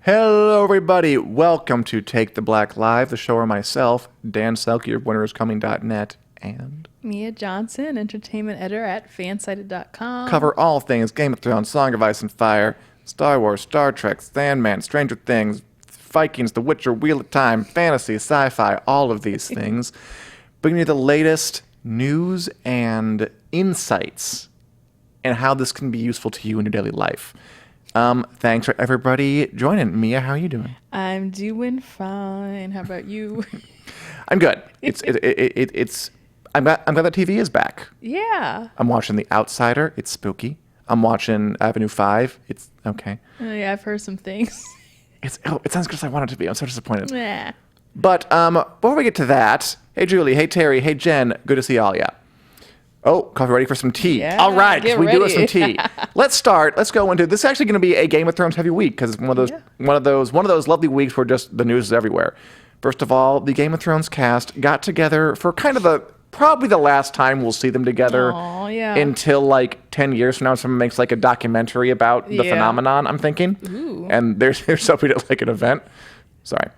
Hello, everybody. Welcome to Take the Black Live, the show where myself, Dan Selcke of winneriscoming.net, and Mia Johnson, entertainment editor at fansided.com. cover all things Game of Thrones, Song of Ice and Fire, Star Wars, Star Trek, Sandman, Stranger Things, Vikings, The Witcher, Wheel of Time, fantasy, sci-fi, all of these things. Bringing you the latest news and insights and how this can be useful to you in your daily life. Thanks for everybody joining. Mia, how are you doing? I'm doing fine. How about you? I'm good. I'm glad that TV is back. Yeah. I'm watching The Outsider. It's spooky. I'm watching Avenue 5. It's okay. Yeah, I've heard some things. It sounds good as I want it to be. I'm so disappointed. Yeah. But before we get to that, hey Julie, hey Terry, hey Jen, good to see all ya. Oh, coffee ready for some tea. Yeah, all right, get we do have ready. some tea. Let's go into this. Is actually going to be a Game of Thrones heavy week because it's one of those lovely weeks where just the news is everywhere. First of all, the Game of Thrones cast got together for kind of probably the last time we'll see them together. Aw, yeah. Until like 10 years from now, someone makes like a documentary about the phenomenon, I'm thinking. Ooh. And there's somebody at like an event. Sorry.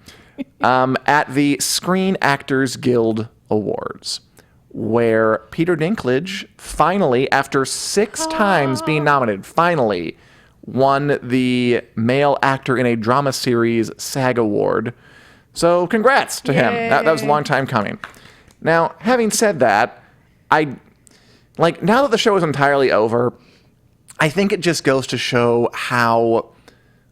At the Screen Actors Guild Awards, where Peter Dinklage finally, after 6 times being nominated, finally won the Male Actor in a Drama Series SAG Award. So congrats to him. That was a long time coming. Now, having said that, now that the show is entirely over, I think it just goes to show how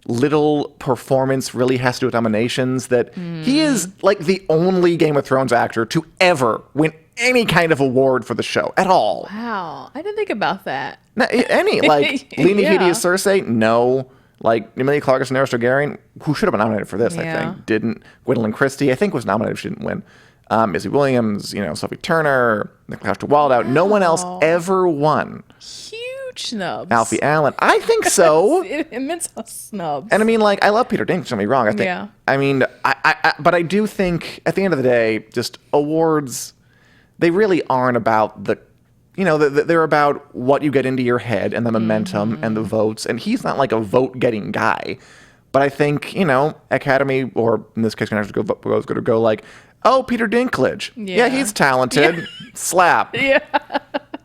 little performance really has to do with nominations, that he is like the only Game of Thrones actor to ever win any kind of award for the show at all. Wow. I didn't think about that. Any, like, Lena Headey as Cersei? No. Like, Emilia Clarke as Daenerys Targaryen, who should have been nominated for this, I think, didn't. Gwendolyn Christie, I think, was nominated, she didn't win. Missy Williams, Sophie Turner, Nicholas Waldout. No one else ever won. Huge snubs. Alfie Allen. I think so. Immense snubs. And I mean, like, I love Peter Dinklage, don't get me wrong. I think, I mean, but I do think at the end of the day, just awards, they really aren't about they're about what you get into your head and the momentum and the votes. And he's not like a vote-getting guy. But I think, Academy, or in this case, going to go like, oh, Peter Dinklage. Yeah, he's talented. Yeah. Slap. Yeah.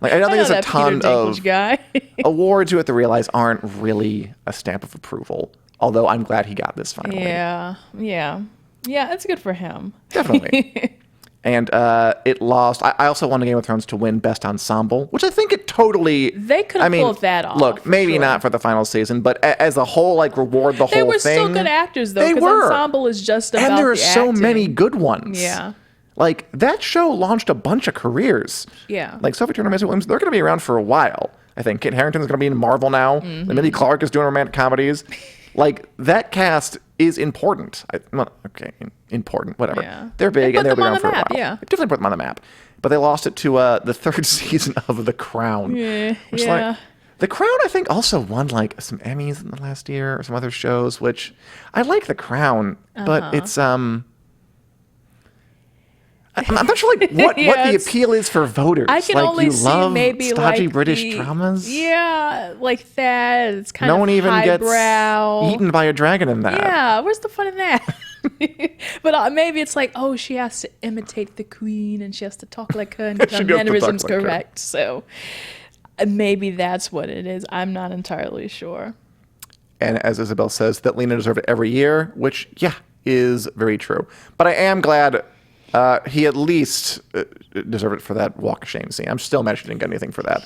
Like, I don't think there's a ton of guy. awards you have to realize aren't really a stamp of approval. Although I'm glad he got this finally. Yeah, it's good for him. Definitely. And it lost. I also wanted Game of Thrones to win Best Ensemble, which I think it totally. They could have pulled that off. Look, maybe not for the final season, but as a whole, like, reward the whole thing. They were still good actors, though. They were. Ensemble is just about and there are the so acting. many good ones. Yeah. Like, that show launched a bunch of careers. Yeah. Like, Sophie Turner, Missy Williams, they're going to be around for a while. I think Kit Harington's going to be in Marvel now. Emilia Clarke is doing romantic comedies. Like, that cast is important. Important, whatever. Yeah. They're big and they'll be around for a while. Yeah. They definitely put them on the map. But they lost it to the 3rd season of The Crown. Which, like, The Crown, I think, also won, like, some Emmys in the last year or some other shows, which I like The Crown, but it's, I'm not sure, like, what the appeal is for voters. I can like, only you see love maybe stodgy like British dramas. Yeah, like that. It's kind of no one even highbrow. gets eaten by a dragon in that. Yeah, where's the fun in that? But maybe it's like, oh, she has to imitate the queen and she has to talk like her and get her mannerisms correct. So maybe that's what it is. I'm not entirely sure. And as Isabel says, that Lena deserved it every year, which, is very true. But I am glad he at least deserved it for that walk of shame scene. I'm still mad she didn't get anything for that.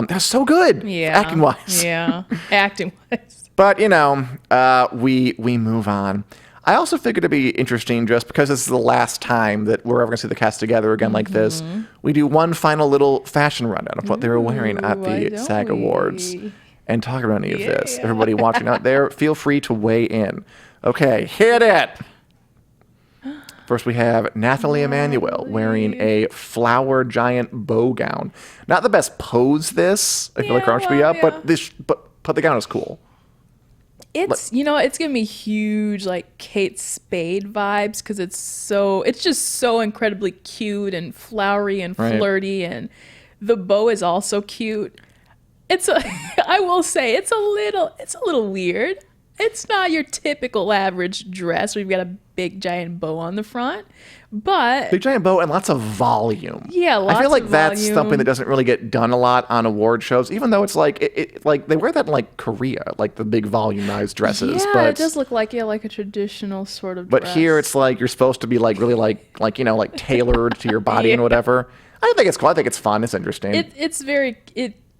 That's so good, acting-wise. Yeah, acting-wise. But, we move on. I also figured it'd be interesting, just because this is the last time that we're ever going to see the cast together again like this. We do one final little fashion rundown of what they were wearing at the SAG Awards and talk about any of this. Everybody watching out there, feel free to weigh in. Okay, hit it! First, we have Nathalie Emmanuel wearing a flower giant bow gown. Not the best pose, this. I feel like Crouch me up, but the gown is cool. It's it's giving me huge like Kate Spade vibes because it's just so incredibly cute and flowery and flirty, and the bow is also cute. I will say it's a little weird. It's not your typical average dress. We've got a big giant bow on the front, but big giant bow and lots of volume. Yeah, I feel like of that's volume. something that doesn't really get done a lot on award shows, even though it's like like they wear that in like Korea, like the big volumized dresses. Yeah, but it does look like like a traditional sort of But dress. here it's like you're supposed to be like really like you know, like tailored to your body and whatever. I think it's cool. I think it's fun. It's interesting.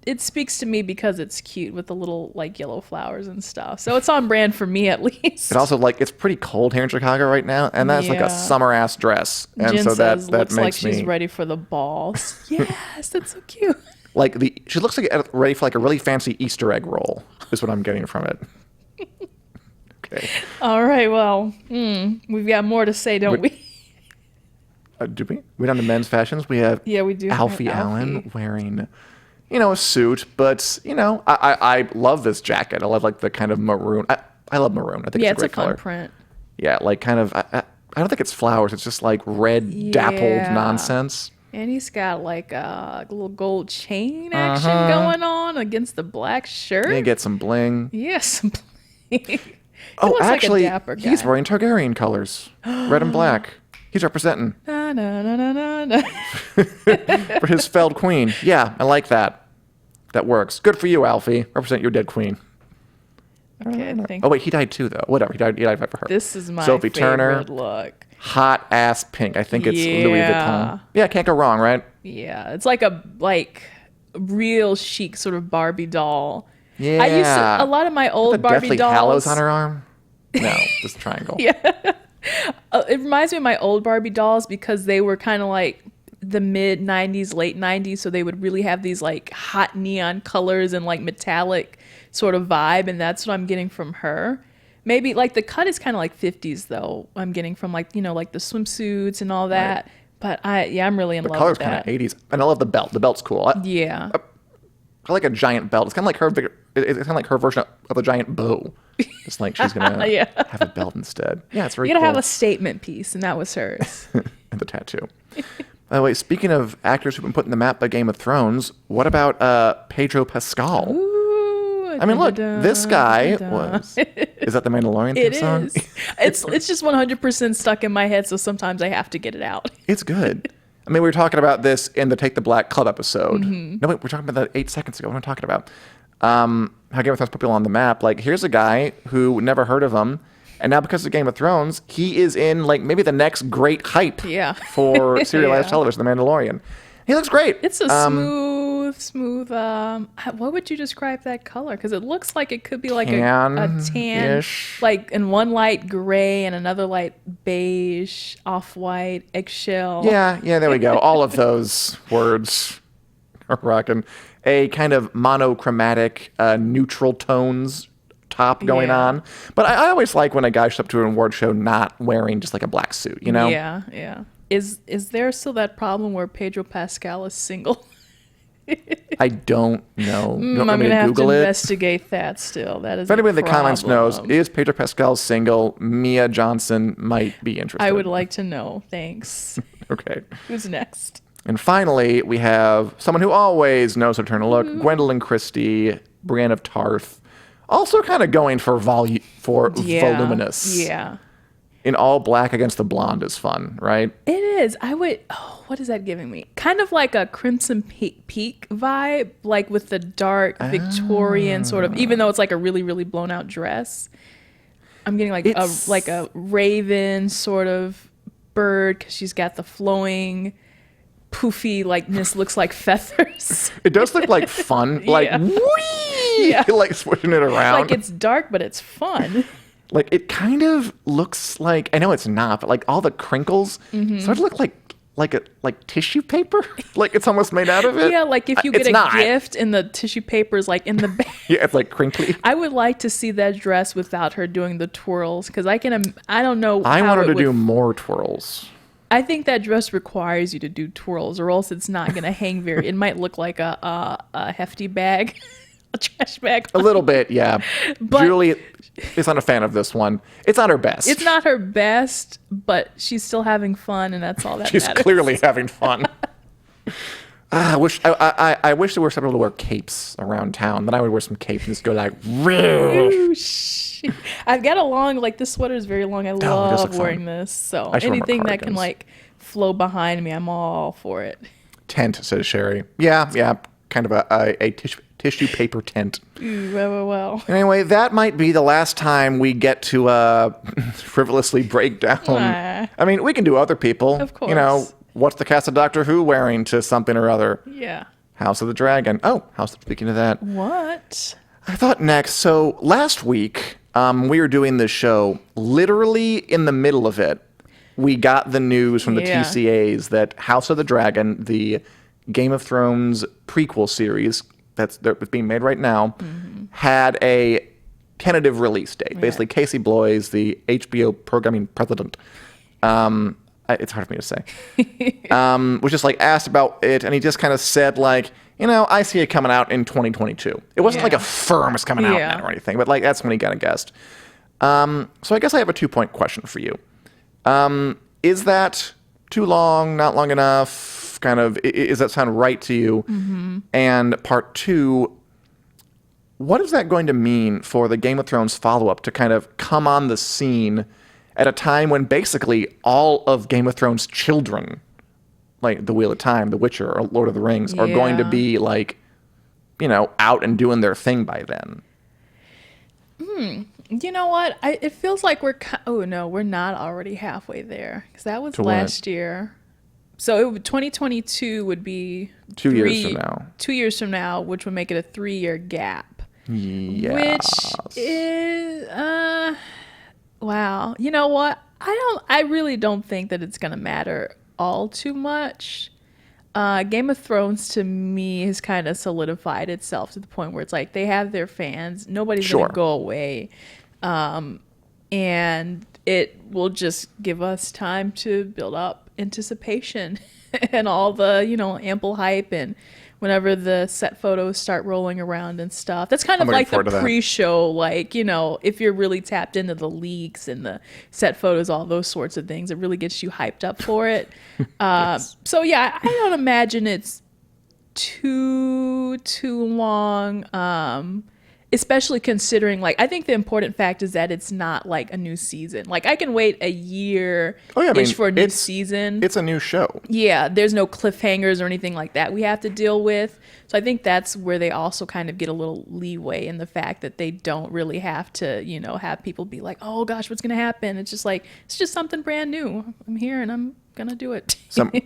It speaks to me because it's cute with the little like yellow flowers and stuff. So it's on brand for me at least. It also like it's pretty cold here in Chicago right now, and that's like a summer ass dress, and Jen so that says, that looks makes like she's me ready for the balls. Yes, that's so cute. like she looks like ready for like a really fancy Easter egg roll. Is what I'm getting from it. Okay. All right, well, we've got more to say, don't we? Do we? We're down to men's fashions. We have Yeah, we do. Alfie Allen wearing, you know, a suit, but you know, I love this jacket. I love like the kind of maroon. I love maroon. I think it's a great color. Fun print. Yeah, like kind of. I don't think it's flowers. It's just like red dappled nonsense. And he's got like a little gold chain action going on against the black shirt. Yeah, get some bling. Yes. Oh, actually, like a dapper guy. he's wearing Targaryen colors, red and black. He's representing Na, na, na, na, na. for his felled queen. Yeah, I like that. That works. Good for you, Alfie. Represent your dead queen. Okay, I think Oh wait, he died too, though. Whatever, he died for her. this is my Sophie favorite Turner. look. Hot ass pink. I think it's Louis Vuitton. Yeah, can't go wrong, right? Yeah, it's like a real chic sort of Barbie doll. Yeah. I used to, a lot of my old the Barbie Deathly dolls. Hallows on her arm. No, just triangle. Yeah. It reminds me of my old Barbie dolls because they were kind of like the mid 90s, late 90s. So they would really have these like hot neon colors and like metallic sort of vibe. And that's what I'm getting from her. Maybe like the cut is kind of like 50s though. I'm getting from like, you know, like the swimsuits and all that. Right. But I'm really in love with that. The color's kind of 80s. And I love the belt. The belt's cool. Yeah. I like a giant belt. It's kind of like it's kind of like her version of a giant bow. It's like she's gonna have a belt instead. Yeah, it's very. You gotta cool. have a statement piece, and that was hers. And the tattoo. By the way, speaking of actors who've been put in the map by Game of Thrones, what about Pedro Pascal? Ooh, I mean, look, this guy was. Is that the Mandalorian theme song? It's just 100% stuck in my head, so sometimes I have to get it out. It's good. I mean, we were talking about this in the Take the Black Club episode. No, wait, we're talking about that 8 seconds ago. What am I talking about? How Game of Thrones put people on the map. Like, here's a guy who never heard of him, and now because of Game of Thrones, he is in like maybe the next great hype for serialized television, The Mandalorian. He looks great. It's a smooth. What would you describe that color? Because it looks like it could be like a tan, like in one light gray and another light beige, off-white, eggshell. Yeah, there we go. All of those words are rocking. A kind of monochromatic, neutral tones top going on. But I always like when a guy shows up to an award show not wearing just like a black suit, you know? Yeah. Is there still that problem where Pedro Pascal is single? I don't know. I'm going to have to investigate that still. That is. If anybody in the comments knows, is Pedro Pascal single? Mia Johnson might be interested. I would like to know. Thanks. Okay. Who's next? And finally, we have someone who always knows how to turn a look, Gwendolyn Christie, Brienne of Tarth, also kind of going for voluminous. Yeah. In all black against the blonde is fun, right? It is. What is that giving me? Kind of like a Crimson Peak vibe, like with the dark Victorian sort of, even though it's like a really, really blown out dress. I'm getting like a raven sort of bird because she's got the flowing poofy likeness, looks like feathers. It does look like fun, like whee, like swishing it around. Like it's dark, but it's fun. Like it kind of looks like, I know it's not, but like all the crinkles sort of look like tissue paper. Like it's almost made out of it. Yeah, like if you get a gift and the tissue paper is like in the bag. Yeah, it's like crinkly. I would like to see that dress without her doing the twirls because I don't know. I want her to do more twirls. I think that dress requires you to do twirls, or else it's not going to hang very. It might look like a hefty bag, a trash bag. A little bit, yeah. But Julie is not a fan of this one. It's not her best. It's not her best, but she's still having fun, and that's all that matters. She's clearly having fun. I wish there were some people to wear capes around town. Then I would wear some capes and just go like, I've got a long, like, this sweater is very long. I love wearing this. So anything that can, like, flow behind me, I'm all for it. Tent, says Sherry. Yeah. Kind of a tissue paper tent. Ooh, well. Anyway, that might be the last time we get to frivolously break down. I mean, we can do other people. Of course. You know, what's the cast of Doctor Who wearing to something or other? Yeah. House of the Dragon. Oh, speaking of that. What? I thought next. So last week, we were doing this show. Literally in the middle of it, we got the news from the TCAs that House of the Dragon, the Game of Thrones prequel series that's being made right now, had a tentative release date. Basically, Casey Bloys, the HBO programming president, it's hard for me to say, was just like asked about it, and he just kind of said like, I see it coming out in 2022. It wasn't like a firm is coming out then or anything, but like that's when he kind of guessed. So I guess I have a 2-point question for you. Is that too long, not long enough? Kind of, does that sound right to you? And part 2, what is that going to mean for the Game of Thrones follow-up to kind of come on the scene at a time when basically all of Game of Thrones children, like The Wheel of Time, The Witcher, or Lord of the Rings, are going to be like, out and doing their thing by then? You know what? It feels like we're not already halfway there, because that was last year. So 2022 would be 2 years from now. 2 years from now, which would make it a 3-year gap. Yes. Which is wow. You know what? I really don't think that it's gonna matter all too much. Game of Thrones to me has kind of solidified itself to the point where it's like they have their fans. Nobody's gonna go away. And it will just give us time to build up anticipation and all the, ample hype, and whenever the set photos start rolling around and stuff. That's kind of like the pre-show, like, if you're really tapped into the leaks and the set photos, all those sorts of things, it really gets you hyped up for it. So yeah, I don't imagine it's too long. Especially considering, like, I think the important fact is that it's not like a new season. Like, I can wait a year for a new season. It's a new show. Yeah, there's no cliffhangers or anything like that we have to deal with. So I think that's where they also kind of get a little leeway in the fact that they don't really have to, have people be like, oh gosh, what's going to happen? It's just like, it's just something brand new. I'm here and I'm gonna do it.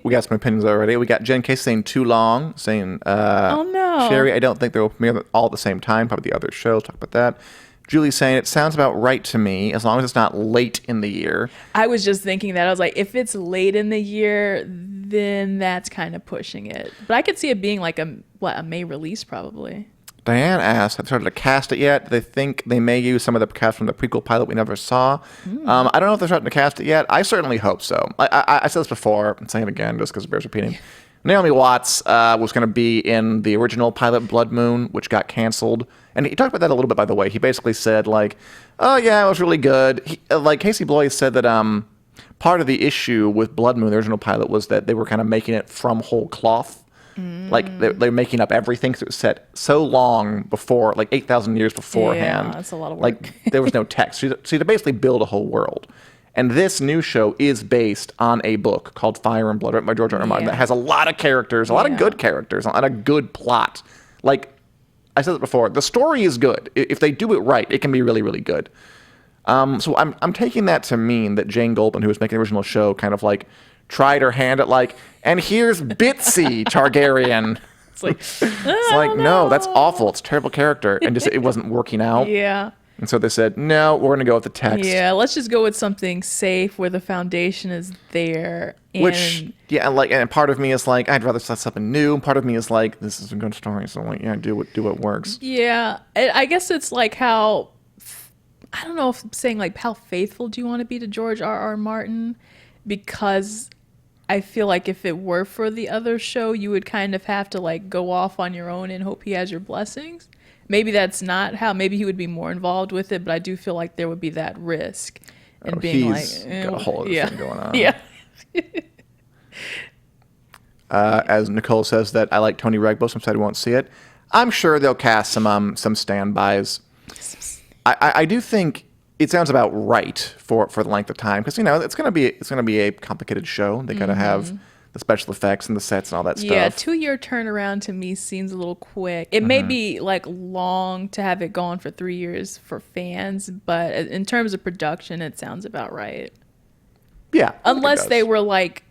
We got some opinions already. We got Jen Case saying too long, saying oh no, Sherry, I don't think they will premiere all at the same time, probably the other show. Talk about that. Julie saying it sounds about right to me, as long as it's not late in the year. I was just thinking that. I was like, if it's late in the year, then that's kind of pushing it. But I could see it being like a May release probably. Diane asked, have they started to cast it yet? They think they may use some of the cast from the prequel pilot we never saw. I don't know if they're starting to cast it yet. I certainly hope so. I said this before. I'm saying it again just because it bears repeating. Naomi Watts was going to be in the original pilot Blood Moon, which got canceled. And he talked about that a little bit, by the way. He basically said, like, oh, yeah, it was really good. Casey Bloys said that part of the issue with Blood Moon, the original pilot, was that they were kind of making it from whole cloth. Like, they're making up everything, because it was set so long before, like 8,000 years beforehand. Yeah, that's a lot of work. Like, there was no text. So you basically build a whole world. And this new show is based on a book called Fire and Blood, written by George R. R. Martin, that has a lot of characters, a lot of good characters, a lot of good plot. Like, I said it before, the story is good. If they do it right, it can be really, really good. So I'm taking that to mean that Jane Goldman, who was making the original show, kind of like tried her hand at like, and here's Bitsy Targaryen. It's like, no, that's awful. It's a terrible character. And just it wasn't working out. Yeah. And so they said, no, we're going to go with the text. Yeah, let's just go with something safe where the foundation is there. And part of me is like, I'd rather start something new. Part of me is like, this is a good story. So like, yeah, do what works. Yeah. I guess it's like how, I don't know if I'm saying like, how faithful do you want to be to George R. R. Martin? Because I feel like if it were for the other show, you would kind of have to like go off on your own and hope he has your blessings. Maybe that's not how. Maybe he would be more involved with it, but I do feel like there would be that risk in being he's got a whole other thing going on. Yeah. As Nicole says that I like Tony Regbo, some said we won't see it. I'm sure they'll cast some standbys. I do think it sounds about right for the length of time, because it's gonna be a complicated show. They gotta have the special effects and the sets and all that stuff. Yeah, 2-year turnaround to me seems a little quick. It may be like long to have it going for 3 years for fans, but in terms of production, it sounds about right. Yeah, unless they were like,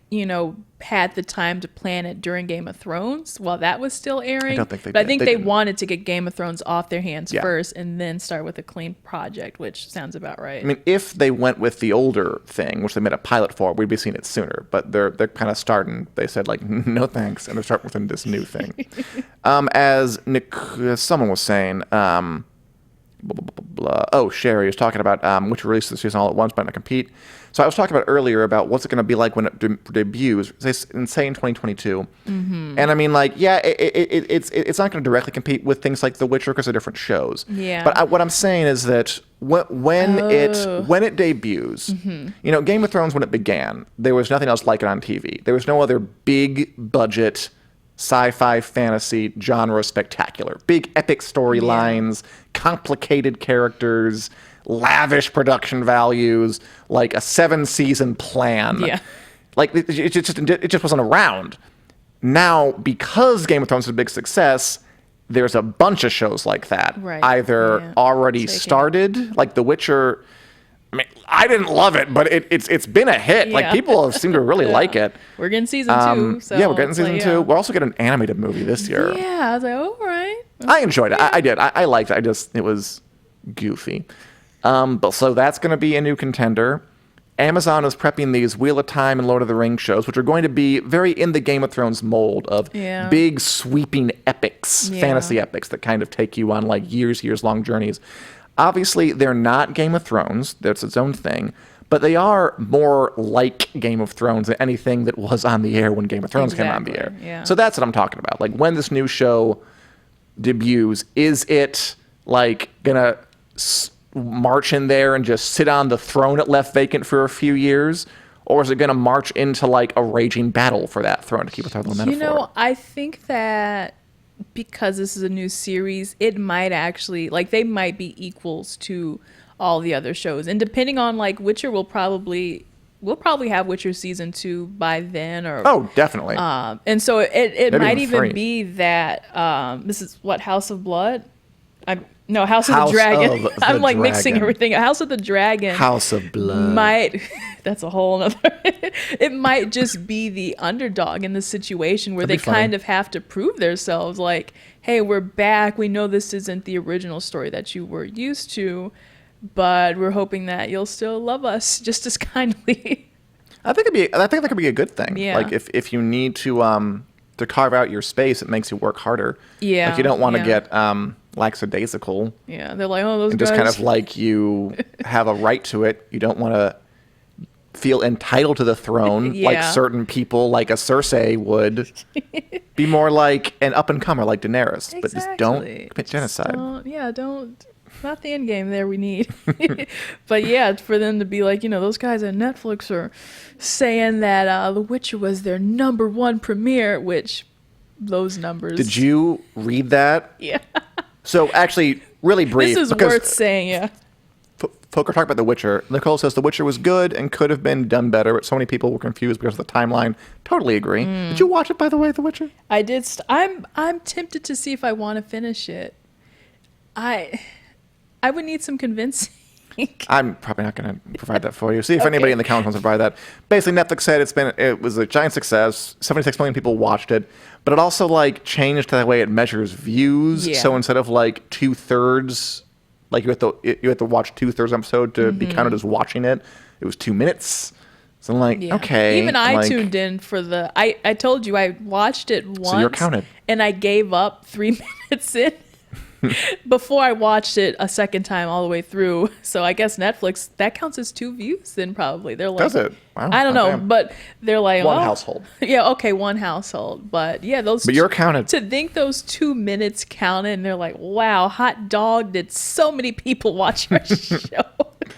had the time to plan it during Game of Thrones while that was still airing. I don't think they did. I think they wanted to get Game of Thrones off their hands first and then start with a clean project, which sounds about right. I mean, if they went with the older thing, which they made a pilot for, we'd be seeing it sooner. But they're kind of starting. They said like, no thanks, and they're starting with this new thing. As someone was saying, blah, blah, blah, blah. Oh, Sherry was talking about which released the season all at once, but not compete. So I was talking about earlier about what's it going to be like when it debuts, say in 2022. And I mean, like, yeah, it's not going to directly compete with things like The Witcher because they're different shows. Yeah. But what I'm saying is that when it debuts, Game of Thrones, when it began, there was nothing else like it on TV. There was no other big budget sci-fi fantasy genre spectacular. Big epic storylines, complicated characters, lavish production values, like a 7-season plan. Yeah. Like it just wasn't around. Now, because Game of Thrones is a big success, there's a bunch of shows like that. Right. Either already started, like The Witcher. I mean, I didn't love it, but it's been a hit. Yeah. Like, people have seemed to really like it. We're getting season 2. So yeah, we're getting season 2. We're also getting an animated movie this year. Yeah, I was like, all right. I enjoyed it. I did. I liked it. It was goofy. But so that's going to be a new contender. Amazon is prepping these Wheel of Time and Lord of the Rings shows, which are going to be very in the Game of Thrones mold of big sweeping epics, fantasy epics that kind of take you on like years long journeys. Obviously, they're not Game of Thrones. That's its own thing. But they are more like Game of Thrones than anything that was on the air when Game of Thrones came on the air. Yeah. So that's what I'm talking about. Like, when this new show debuts, is it like gonna march in there and just sit on the throne it left vacant for a few years? Or is it going to march into like a raging battle for that throne, to keep with our little metaphor? I think that because this is a new series, it might actually, like, they might be equals to all the other shows. And depending on, like, Witcher, we'll probably have Witcher season 2 by then. Or definitely. And so it might even be that this is what, House of Blood? House of the Dragon. I'm like mixing everything. House of the Dragon. House of Blood. That's a whole nother. It might just be the underdog in the situation where they kind of have to prove themselves. Like, hey, we're back. We know this isn't the original story that you were used to, but we're hoping that you'll still love us just as kindly. I think that could be a good thing. Yeah. Like, if you need to carve out your space, it makes you work harder. Yeah. Like, you don't want to get lackadaisical. Yeah, they're like, oh, those and guys. Just kind of like you have a right to it. You don't want to feel entitled to the throne like certain people, like a Cersei would. Be more like an up-and-comer like Daenerys. But just don't commit genocide. Don't. Not the end game there we need. But yeah, for them to be like, those guys at Netflix are saying that The Witcher was their #1 premiere, which those numbers. Did you read that? Yeah. So actually, really brief. This is worth saying, yeah. Folk are talking about The Witcher. Nicole says The Witcher was good and could have been done better, but so many people were confused because of the timeline. Totally agree. Did you watch it, by the way, The Witcher? I did. I'm tempted to see if I want to finish it. I would need some convincing. I'm probably not going to provide that for you. See if anybody in the comments wants to provide that. Basically, Netflix said it was a giant success. 76 million people watched it, but it also like changed the way it measures views. Yeah. So instead of like 2/3, like you have to watch 2/3 episode to be counted as watching it. It was 2 minutes. So I'm like, okay. Even I tuned in for the. I told you I watched it once. So you're counted. And I gave up 3 minutes in. Before I watched it a second time all the way through. So I guess Netflix, that counts as 2 views then probably. They're like, does it? Wow, I don't know, but they're like, one household. Yeah, okay, one household. But yeah, those. But you're counted. To think those 2 minutes counted, and they're like, wow, hot dog, did so many people watch our show? I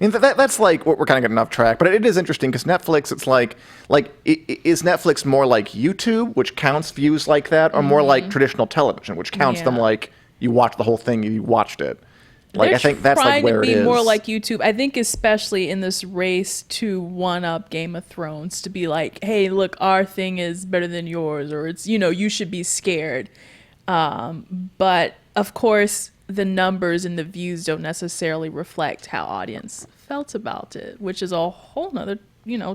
mean, that's like we're kind of getting off track, but it is interesting because Netflix, it's like is Netflix more like YouTube, which counts views like that, or more like traditional television, which counts them like you watched the whole thing, you watched it? Like, I think that's like where it is. Trying to be more like YouTube. I think especially in this race to one up Game of Thrones, to be like, hey, look, our thing is better than yours, or it's, you should be scared. But of course, the numbers and the views don't necessarily reflect how audience felt about it, which is a whole nother,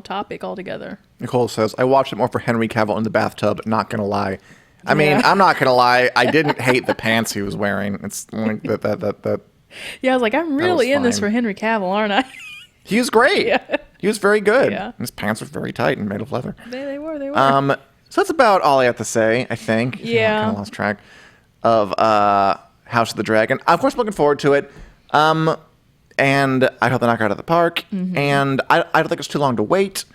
topic altogether. Nicole says, I watched it more for Henry Cavill in the bathtub, not gonna lie. I mean, I'm not gonna lie, I didn't hate the pants he was wearing. It's like that. Yeah, I was like, I'm really in this for Henry Cavill, aren't I? He was great. Yeah. He was very good. Yeah. His pants were very tight and made of leather. They were. So that's about all I have to say, I think. Yeah. I kind of lost track of House of the Dragon. Of course, I'm looking forward to it. And I hope they knock it out of the park. Mm-hmm. And I don't think it's too long to wait.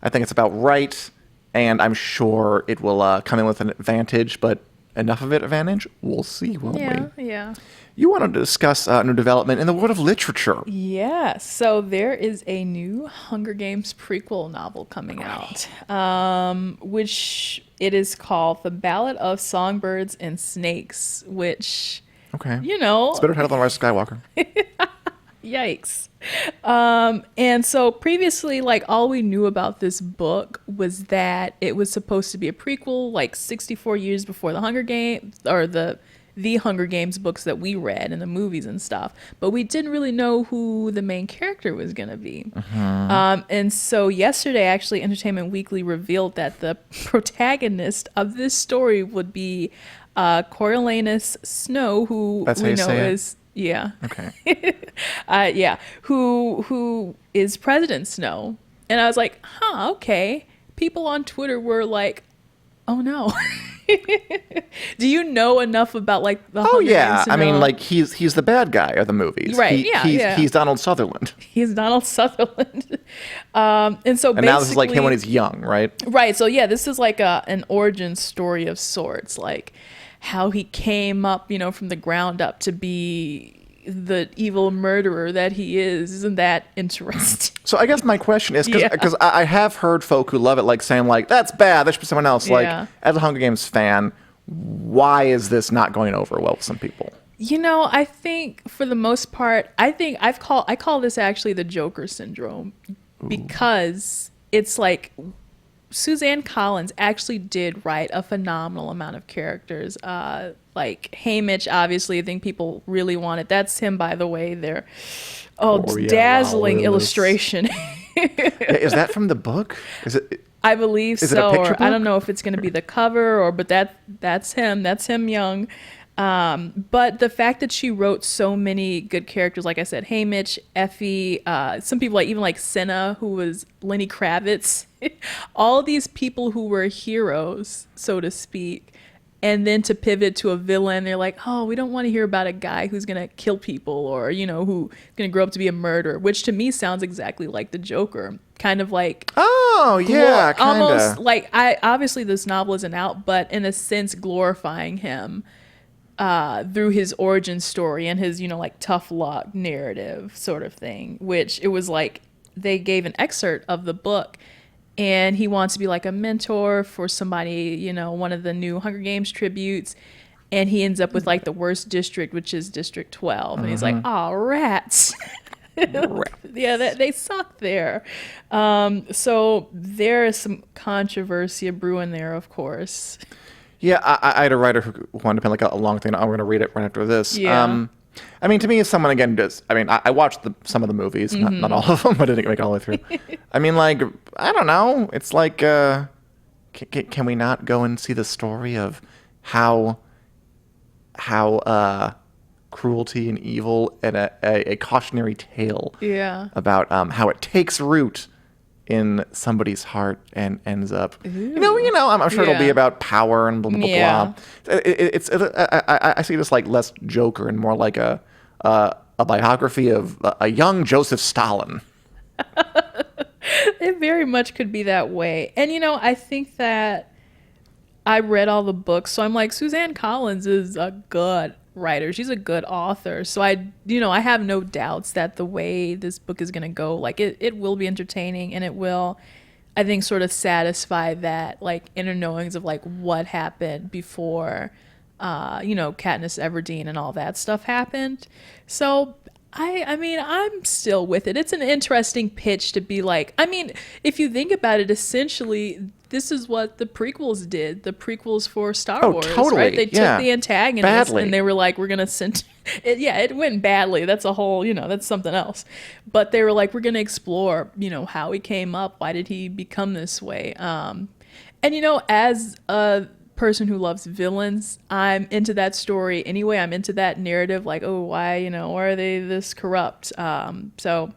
I think it's about right. And I'm sure it will come in with an advantage, but enough of it advantage? We'll see, won't we? Yeah. You wanted to discuss new development in the world of literature. Yeah. So there is a new Hunger Games prequel novel coming out, which it is called The Ballad of Songbirds and Snakes, which, okay. It's a better title than Rise of Skywalker. Yikes. And so previously, like, all we knew about this book was that it was supposed to be a prequel, like 64 years before the Hunger Games, or the Hunger Games books that we read and the movies and stuff. But we didn't really know who the main character was going to be. Mm-hmm. And so yesterday, actually, Entertainment Weekly revealed that the protagonist of this story would be Coriolanus Snow, who we know is... Yeah. Okay. Who is President Snow? And I was like, okay. People on Twitter were like, oh no. Do you know enough about like the Hunger Games to know? I mean, like he's the bad guy of the movies, right? He's Donald Sutherland. He's Donald Sutherland. And so now this is like him when he's young, right? Right. So yeah, this is like an origin story of sorts, like how he came up, from the ground up to be the evil murderer that he is. Isn't that interesting? So I guess my question is, because I have heard folk who love it like saying like, that's bad, that should be someone else. Like, as a Hunger Games fan, why is this not going over well with some people? I think for the most part, I call this actually the Joker syndrome. Ooh. Because it's like Suzanne Collins actually did write a phenomenal amount of characters. Like Haymitch, obviously, I think people really wanted. That's him, by the way. There, dazzling illustration. Is that from the book? Is it? I believe so. Or I don't know if it's going to be the cover, but that's him. That's him young. But the fact that she wrote so many good characters, like I said, Haymitch, Effie, some people like Senna, who was Lenny Kravitz, all these people who were heroes, so to speak. And then to pivot to a villain, they're like, oh, we don't want to hear about a guy who's going to kill people or, who's going to grow up to be a murderer, which to me sounds exactly like the Joker. Kind of like... Oh, yeah, kind of. Almost like, obviously this novel isn't out, but in a sense glorifying him through his origin story and his, like tough luck narrative sort of thing, which it was like they gave an excerpt of the book. And he wants to be like a mentor for somebody, one of the new Hunger Games tributes. And he ends up with like the worst district, which is District 12. And he's like, oh, rats. Yeah, they suck there. So there is some controversy brewing there, of course. Yeah, I had a writer who wanted to pin like a long thing. I'm going to read it right after this. Yeah. I mean, to me, if someone, again, does... I mean, I watched some of the movies, not all of them, but I didn't make it all the way through. I mean, like, I don't know. It's like, can we not go and see the story of how cruelty and evil and a cautionary tale about how it takes root in somebody's heart and ends up, I'm sure it'll be about power and blah, blah, blah, blah. I see this like less Joker and more like a biography of a young Joseph Stalin. It very much could be that way. And, I think that I read all the books, so I'm like, Suzanne Collins is a good writer. She's a good author. So I have no doubts that the way this book is going to go, like it will be entertaining, and it will, I think, sort of satisfy that like inner knowings of like what happened before Katniss Everdeen and all that stuff happened. So I mean, I'm still with it. It's an interesting pitch to be like, I mean, if you think about it, essentially, this is what the prequels did. The prequels for Star Wars, totally. Right? They took the antagonist badly. And they were like, we're going to send it. Yeah, it went badly. That's a whole, that's something else. But they were like, we're going to explore, how he came up. Why did he become this way? And, as a person who loves villains, I'm into that story anyway. I'm into that narrative, like, oh, why are they this corrupt? So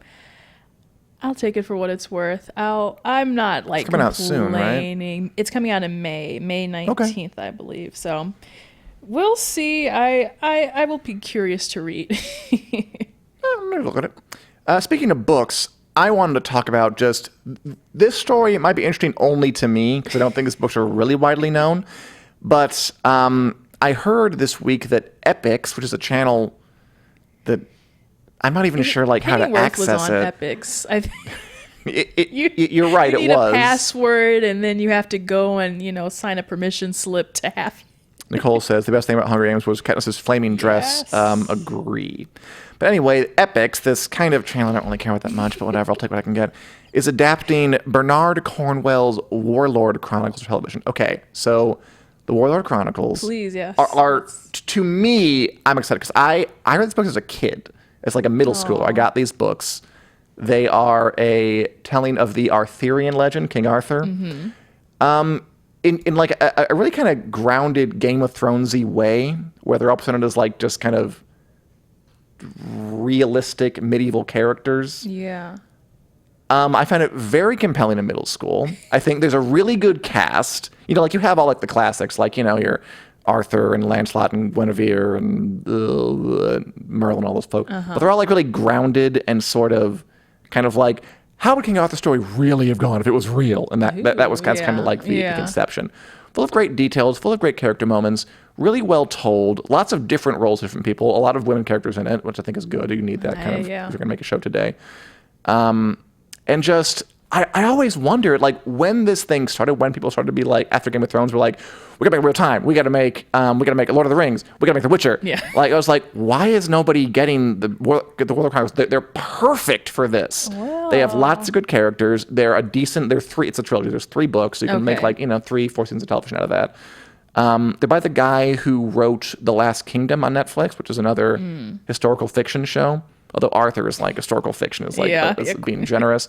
I'll take it for what it's worth. I'm not like coming out soon, right? It's coming out in May 19th, I believe. So we'll see. I will be curious to read. I'm gonna look at it. Speaking of books, I wanted to talk about just this story. It might be interesting only to me because I don't think these books are really widely known. But I heard this week that Epix, which is a channel that I'm not even sure how to access was on it. Epix. I think you're right. You need it was a password, and then you have to go and sign a permission slip to have. Nicole says the best thing about Hunger Games was Katniss's flaming dress. Yes. Agree. But anyway, Epix, this kind of channel I don't really care about that much, but whatever, I'll take what I can get, is adapting Bernard Cornwell's Warlord Chronicles for television. Okay, so the Warlord Chronicles Please, yes. are to me, I'm excited because I read these books as a kid. As like a middle schooler. I got these books. They are a telling of the Arthurian legend, King Arthur. Mm-hmm. In like a really kind of grounded Game of Thronesy way, where they're all presented as like just kind of realistic medieval characters. Yeah. I found it very compelling in middle school. I think there's a really good cast. Like you have all like the classics, like your Arthur and Lancelot and Guinevere and Merlin, all those folk. But they're all like really grounded and sort of kind of like, how would King Arthur's story really have gone if it was real? And that was kind of like the conception. Full of great details, full of great character moments, really well told, lots of different roles, different people, a lot of women characters in it, which I think is good. You need that kind of, if you're going to make a show today. And just, I always wondered, like, when this thing started, when people started to be like, after Game of Thrones, we're like, we gotta make Real Time. We gotta make Lord of the Rings. We gotta make The Witcher. Yeah. Like, I was like, why is nobody getting the World of Chronicles? They're perfect for this. Well. They have lots of good characters. It's a trilogy. There's 3 books. So you can make 3-4 seasons of television out of that. They're by the guy who wrote The Last Kingdom on Netflix, which is another historical fiction show. Although Arthur is like historical fiction, is like being generous.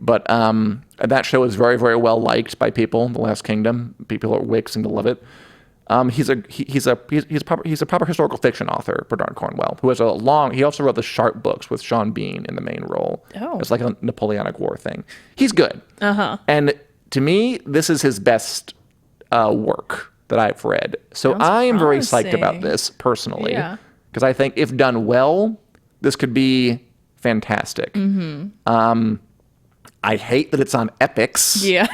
But that show is very, very well liked by people. The Last Kingdom, people at Wix seem to love it. He's a proper historical fiction author, Bernard Cornwell, who has he also wrote the Sharp books with Sean Bean in the main role. Oh. It's like a Napoleonic War thing. He's good. And to me, this is his best work that I've read. So I am very psyched about this personally, because I think if done well, this could be fantastic. I hate that it's on Epix. Yeah.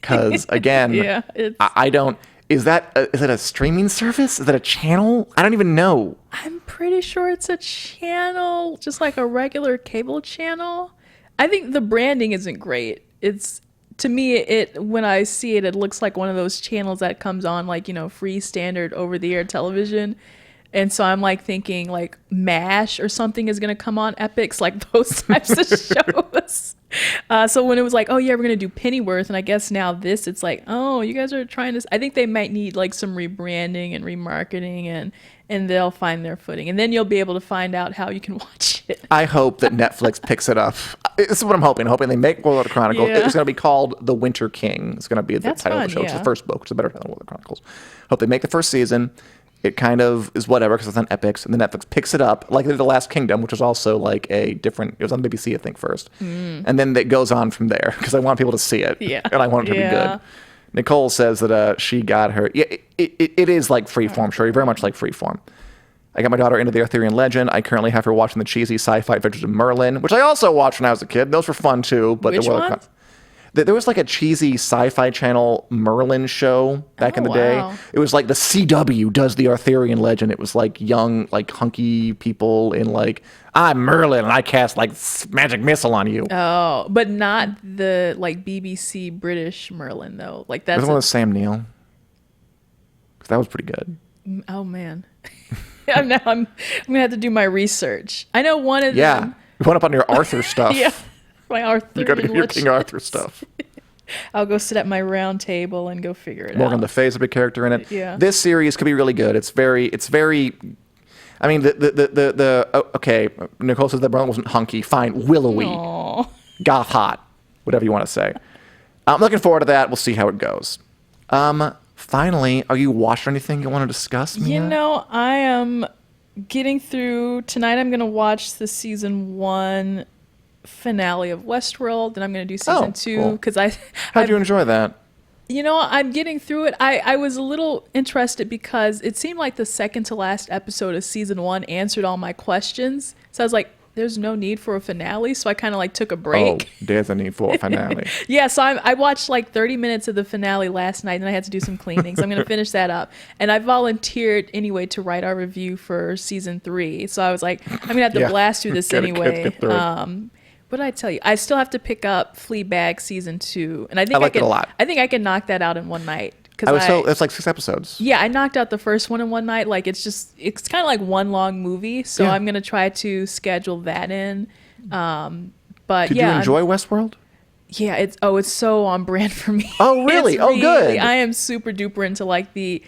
Because again, I don't. Is that a streaming service? Is that a channel? I don't even know. I'm pretty sure it's a channel, just like a regular cable channel. I think the branding isn't great. To me, when I see it, it looks like one of those channels that comes on like, free standard over-the-air television. And so I'm like thinking like MASH or something is going to come on Epix, like those types of shows. So when it was like, oh yeah, we're going to do Pennyworth. And I guess now it's like, oh, you guys are trying to, I think they might need like some rebranding and remarketing and they'll find their footing. And then you'll be able to find out how you can watch it. I hope that Netflix picks it up. This is what I'm hoping. They make World of Chronicles. Yeah. It's going to be called The Winter King. It's going to be the title of the show. Yeah. It's the first book, which is a better title than World of Chronicles. Hope they make the first season. It kind of is whatever because it's on Epix, and then Netflix picks it up, like they did The Last Kingdom, which was also like it was on BBC, I think, first. And then it goes on from there because I want people to see it. Yeah. And I want it to be good. Nicole says that she got her. Yeah, it is like freeform, sure, very much like freeform. I got my daughter into the Arthurian legend. I currently have her watching the cheesy sci-fi adventures of Merlin, which I also watched when I was a kid. Those were fun too. But Which one? There was like a cheesy sci-fi channel Merlin show back in the day. Wow. It was like the CW does the Arthurian legend. It was like young, like hunky people in like, I'm Merlin and I cast like magic missile on you. Oh, but not the like BBC British Merlin though. Like that's There's one with Sam Neill. That was pretty good. Oh man. I'm gonna have to do my research. I know one of Yeah. them. You went up on your Arthur stuff. Yeah. My Arthur. You got to get your King Arthur stuff. I'll go sit at my round table and go figure it Morgan out. Le Fay's a big character in it. Yeah. This series could be really good. It's very. I mean, okay. Nicole says that Brown wasn't hunky. Fine, willowy, Aw. goth hot, whatever you want to say. I'm looking forward to that. We'll see how it goes. Finally, are you watching anything you want to discuss, Mia? You know, I am getting through tonight. I'm gonna watch the season 1 finale of Westworld, and I'm gonna do season 2 because How'd you enjoy that? You know, I'm getting through it. I was a little interested because it seemed like the second to last episode of season 1 answered all my questions. So I was like, there's no need for a finale. So I kind of like took a break. Oh, there's a need for a finale. Yeah, so I watched like 30 minutes of the finale last night, and I had to do some cleaning. So I'm going to finish that up. And I volunteered anyway to write our review for season 3. So I was like, I'm going to have to blast through this anyway. Get through it. What did I tell you? I still have to pick up Fleabag season 2, and I think liked it a lot. I think I can knock that out in one night. It's like 6 episodes. Yeah, I knocked out the first one in one night. Like it's kind of like one long movie. So I'm gonna try to schedule that in. But Did you enjoy Westworld? Yeah, it's so on brand for me. Oh really? Good. I am super duper into like the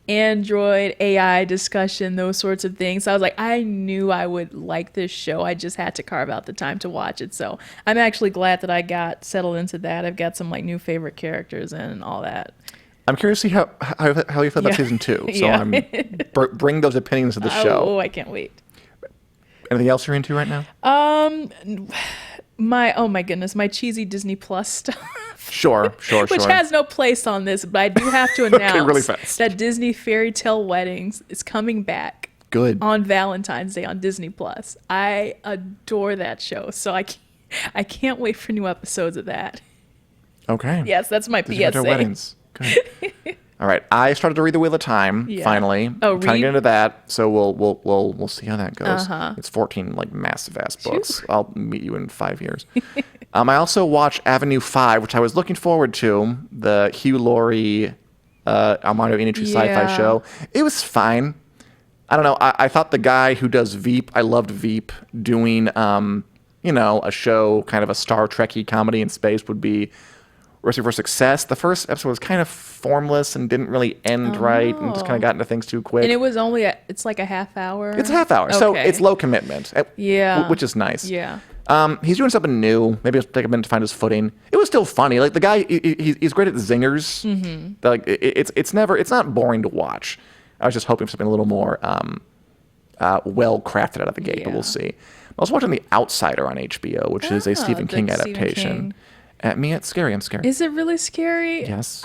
Android AI discussion, those sorts of things. So I was like, I knew I would like this show. I just had to carve out the time to watch it. So I'm actually glad that I got settled into that. I've got some like new favorite characters and all that. I'm curious to see how you feel about season 2. So I'm bring those opinions to the show. Oh, I can't wait. Anything else you're into right now? My goodness, my cheesy Disney Plus stuff. Sure. Which has no place on this, but I do have to announce really fast. that Disney Fairy Tale Weddings is coming back. Good. On Valentine's Day on Disney Plus. I adore that show, so I can't wait for new episodes of that. Okay. Yes, that's my Disney Fairy Tale PSA. Weddings. Good. All right, I started to read The Wheel of Time finally. Oh, I'm trying to get into that, so we'll see how that goes. Uh-huh. It's 14 like massive ass books. I'll meet you in 5 years. I also watched Avenue 5, which I was looking forward to, the Hugh Laurie, Armando Iannucci sci-fi show. It was fine. I don't know. I thought the guy who does Veep, I loved Veep, doing a show, kind of a Star Trek-y comedy in space would be recipe for success. The first episode was kind of formless and didn't really end right, and just kind of got into things too quick. And it was it's like a half hour. It's a half hour, so it's low commitment. Which is nice. Yeah. He's doing something new. Maybe it'll take a minute to find his footing. It was still funny. Like the guy, he's great at zingers. Mm-hmm. Like it's not boring to watch. I was just hoping for something a little more well crafted out of the gate, but we'll see. I was watching The Outsider on HBO, which is a Stephen King adaptation. At me, it's scary. I'm scared. Is it really scary? Yes.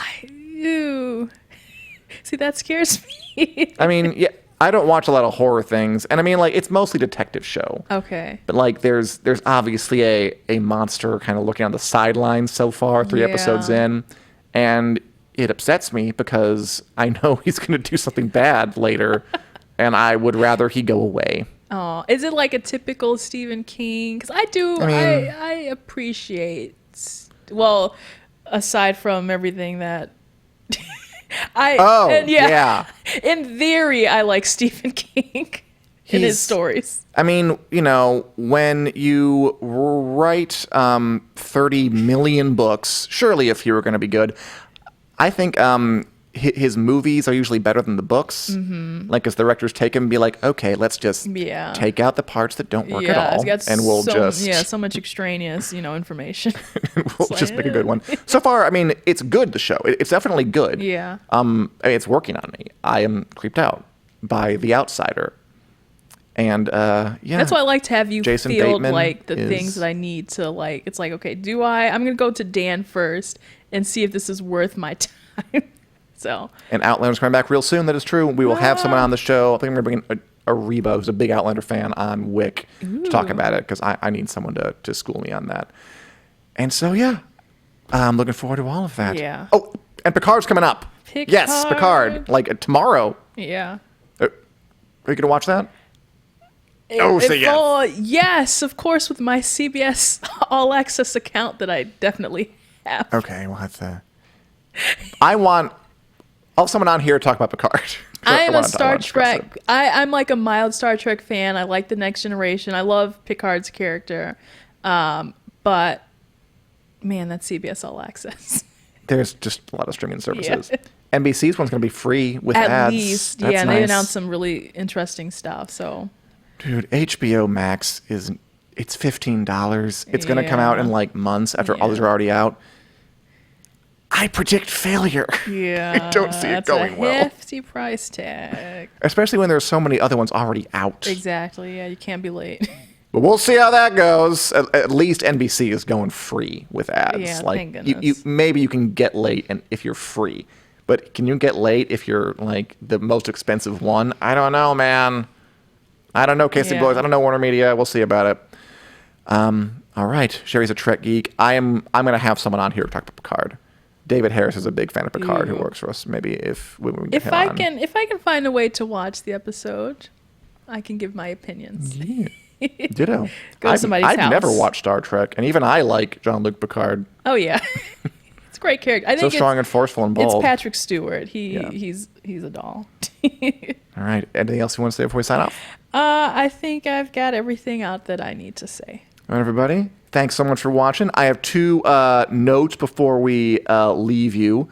See, that scares me. I mean, yeah, I don't watch a lot of horror things, and I mean, like, it's mostly detective show. Okay. But like, there's obviously a monster kind of looking on the sidelines so far, 3 episodes in, and it upsets me because I know he's going to do something bad later, and I would rather he go away. Oh, is it like a typical Stephen King? Because I appreciate. Well, aside from everything that in theory, I like Stephen King and his stories. I mean, when you write 30 million books, surely if you were going to be good, I think his movies are usually better than the books. Mm-hmm. Like, as the directors take them and be like, okay, let's just take out the parts that don't work at all, and we'll so much extraneous, information. We'll just make a good one. So far, I mean, it's good. The show, it's definitely good. Yeah. I mean, it's working on me. I am creeped out by The Outsider, and that's why I like to have you Jason field Bateman like the things that I need to like. It's like, okay, I'm gonna go to Dan first and see if this is worth my time. So. And Outlander's coming back real soon. That is true. We will have someone on the show. I think I'm going to bring a Reba, who's a big Outlander fan, on Wick to talk about it, because I need someone to school me on that. And so, I'm looking forward to all of that. Yeah. Oh, and Picard's coming up. Yes, Picard. Like tomorrow. Yeah. Are you going to watch that? Say yes. Yes, of course, with my CBS All Access account that I definitely have. Okay, we'll have to. I'll have someone on here to talk about Picard. I am a wanna Star discuss it. Trek. I'm like a mild Star Trek fan. I like The Next Generation. I love Picard's character. But man, that's CBS All Access. There's just a lot of streaming services. Yeah. NBC's one's going to be free with At ads. least, That's and nice. they announced some really interesting stuff. So, Dude, HBO Max it's $15. It's going to come out in like months after others are already out. I predict failure. yeah, I don't see it that's going a well. hefty price tag. Especially when there's so many other ones already out. Exactly. Yeah, you can't be late. But we'll see how that goes. At least NBC is going free with ads. Yeah, like thank you, goodness. maybe you can get late and if you're free. But can you get late if you're like the most expensive one? I don't know, man. I don't know, Casey Yeah. Boys. I don't know, Warner Media. We'll see about it. All right. Sherry's a Trek geek. I'm going to have someone on here to talk about Picard. David Harris is a big fan of Picard who works for us. Maybe if we get If him I on. can find a way to watch the episode, I can give my opinions. Yeah. Ditto. Go to somebody's I've house. never watched Star Trek, and even I like Jean-Luc Picard. Oh yeah, it's a great character. I So think strong and forceful and bold. it's Patrick Stewart. Yeah. He's a doll. All right. Anything else you want to say before we sign off? I think I've got everything out that I need to say. All right, everybody. Thanks so much for watching. I have two notes before we leave you.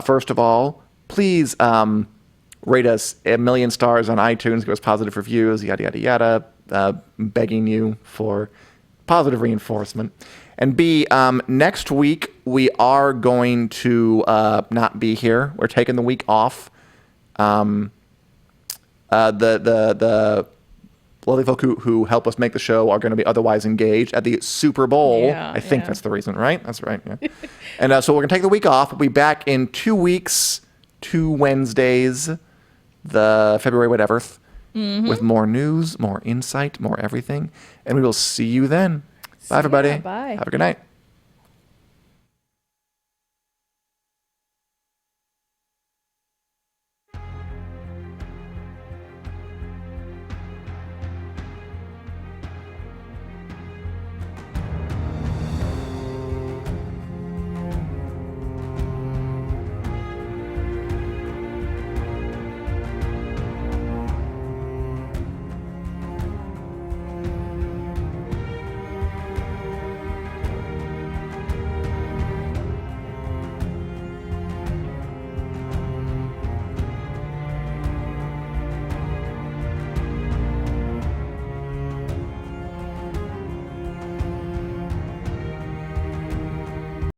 First of all, please rate us 1,000,000 stars on iTunes. Give us positive reviews, yada, yada, yada. Begging you for positive reinforcement. And B, next week we are going to not be here. We're taking the week off. The lovely folk who help us make the show are going to be otherwise engaged at the Super Bowl. Yeah, I think yeah. that's the reason, right? That's right. Yeah. And so we're going to take the week off. We'll be back in 2 weeks, 2 Wednesdays, the February whatever, with more news, more insight, more everything. And we will see you then. Bye, everybody. Bye. Have a good night.